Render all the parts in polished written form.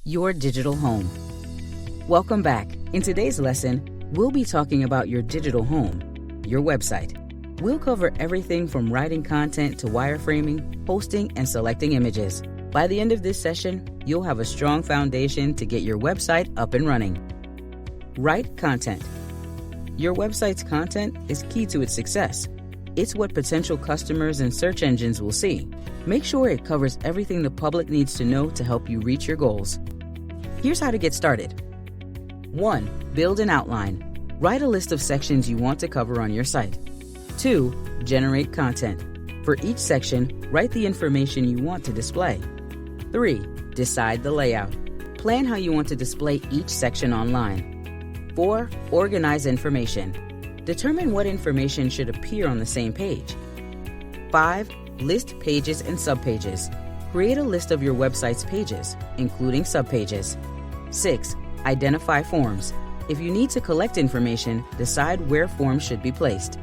Your digital home. Welcome back. In today's lesson, we'll be talking about your digital home, your website. We'll cover everything from writing content to wireframing, hosting, and selecting images. By the end of this session, you'll have a strong foundation to get your website up and running. Write content. Your website's content is key to its success. It's what potential customers and search engines will see. Make sure it covers everything the public needs to know to help you reach your goals. Here's how to get started. 1. Build an outline. Write a list of sections you want to cover on your site. 2. Generate content. For each section, write the information you want to display. 3. Decide the layout. Plan how you want to display each section online. 4. Organize information. Determine what information should appear on the same page. 5. List pages and subpages. Create a list of your website's pages, including subpages. 6. Identify forms. If you need to collect information, decide where forms should be placed.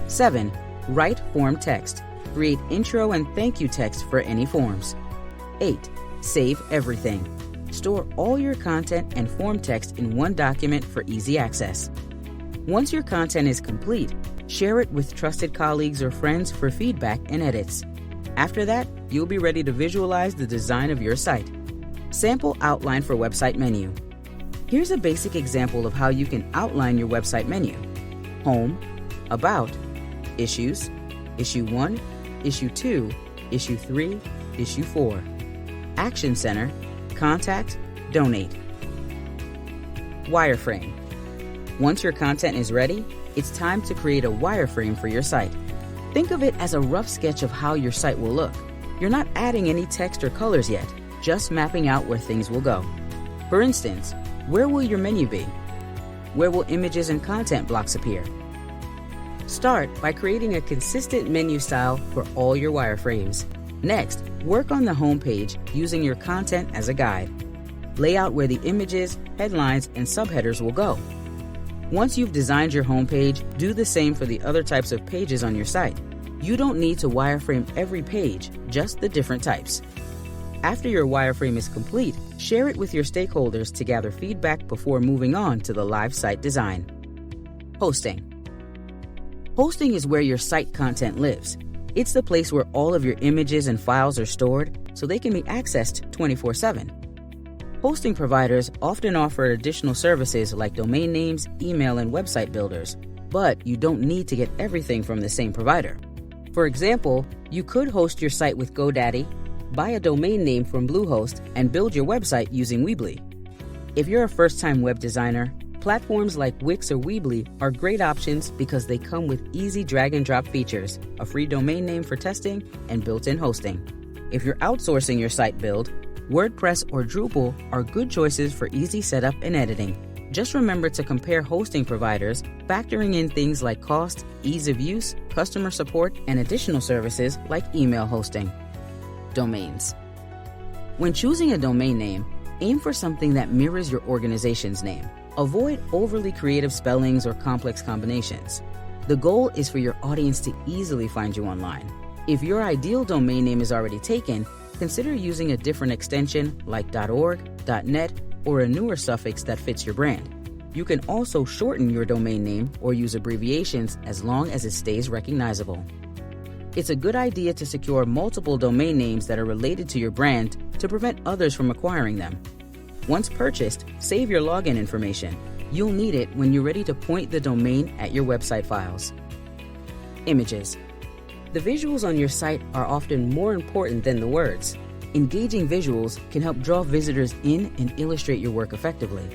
7. Write form text. Create intro and thank you text for any forms. 8. Save everything. Store all your content and form text in one document for easy access. Once your content is complete, share it with trusted colleagues or friends for feedback and edits. After that, you'll be ready to visualize the design of your site. Sample outline for website menu. Here's a basic example of how you can outline your website menu. Home, About, Issues, Issue 1, Issue 2, Issue 3, Issue 4. Action Center, Contact, Donate. Wireframe. Once your content is ready, it's time to create a wireframe for your site. Think of it as a rough sketch of how your site will look. You're not adding any text or colors yet, just mapping out where things will go. For instance, where will your menu be? Where will images and content blocks appear? Start by creating a consistent menu style for all your wireframes. Next, work on the home page using your content as a guide. Lay out where the images, headlines, and subheaders will go. Once you've designed your home page, do the same for the other types of pages on your site. You don't need to wireframe every page, just the different types. After your wireframe is complete, share it with your stakeholders to gather feedback before moving on to the live site design. Hosting. Hosting is where your site content lives. It's the place where all of your images and files are stored so they can be accessed 24/7. Hosting providers often offer additional services like domain names, email, and website builders, but you don't need to get everything from the same provider. For example, you could host your site with GoDaddy, buy a domain name from Bluehost, and build your website using Weebly. If you're a first-time web designer, platforms like Wix or Weebly are great options because they come with easy drag-and-drop features, a free domain name for testing, and built-in hosting. If you're outsourcing your site build, WordPress or Drupal are good choices for easy setup and editing. Just remember to compare hosting providers, factoring in things like cost, ease of use, customer support, and additional services like email hosting. Domains. When choosing a domain name, aim for something that mirrors your organization's name. Avoid overly creative spellings or complex combinations. The goal is for your audience to easily find you online. If your ideal domain name is already taken, consider using a different extension like .org, .net, or a newer suffix that fits your brand. You can also shorten your domain name or use abbreviations as long as it stays recognizable. It's a good idea to secure multiple domain names that are related to your brand to prevent others from acquiring them. Once purchased, save your login information. You'll need it when you're ready to point the domain at your website files. Images. The visuals on your site are often more important than the words. Engaging visuals can help draw visitors in and illustrate your work effectively.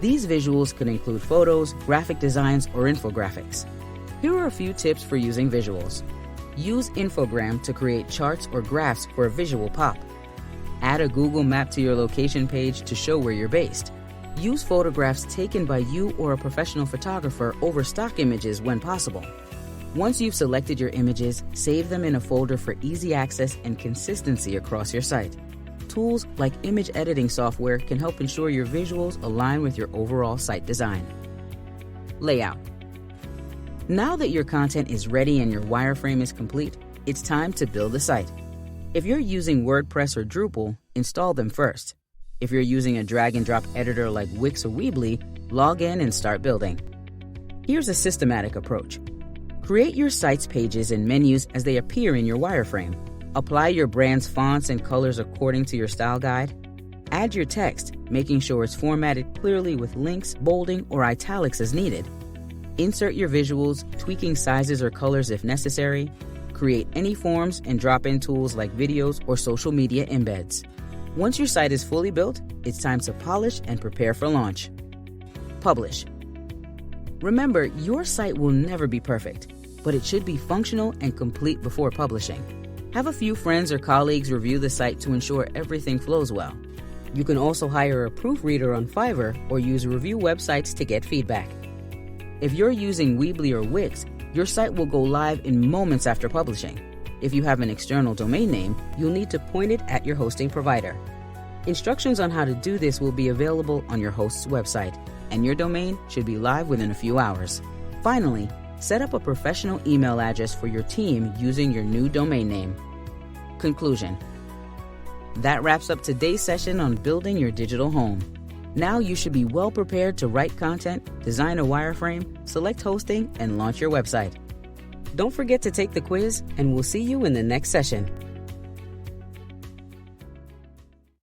These visuals could include photos, graphic designs, or infographics. Here are a few tips for using visuals. Use Infogram to create charts or graphs for a visual pop. Add a Google map to your location page to show where you're based. Use photographs taken by you or a professional photographer over stock images when possible. Once you've selected your images, save them in a folder for easy access and consistency across your site. Tools like image editing software can help ensure your visuals align with your overall site design. Layout. Now that your content is ready and your wireframe is complete, it's time to build a site. If you're using WordPress or Drupal, install them first. If you're using a drag and drop editor like Wix or Weebly, log in and start building. Here's a systematic approach. Create your site's pages and menus as they appear in your wireframe. Apply your brand's fonts and colors according to your style guide. Add your text, making sure it's formatted clearly with links, bolding, or italics as needed. Insert your visuals, tweaking sizes or colors if necessary. Create any forms and drop-in tools like videos or social media embeds. Once your site is fully built, it's time to polish and prepare for launch. Publish. Remember, your site will never be perfect, but it should be functional and complete before publishing. Have a few friends or colleagues review the site to ensure everything flows well. You can also hire a proofreader on Fiverr or use review websites to get feedback. If you're using Weebly or Wix, your site will go live in moments after publishing. If you have an external domain name, you'll need to point it at your hosting provider. Instructions on how to do this will be available on your host's website, and your domain should be live within a few hours. Finally, set up a professional email address for your team using your new domain name. Conclusion. That wraps up today's session on building your digital home. Now you should be well prepared to write content, design a wireframe, select hosting, and launch your website. Don't forget to take the quiz, and we'll see you in the next session.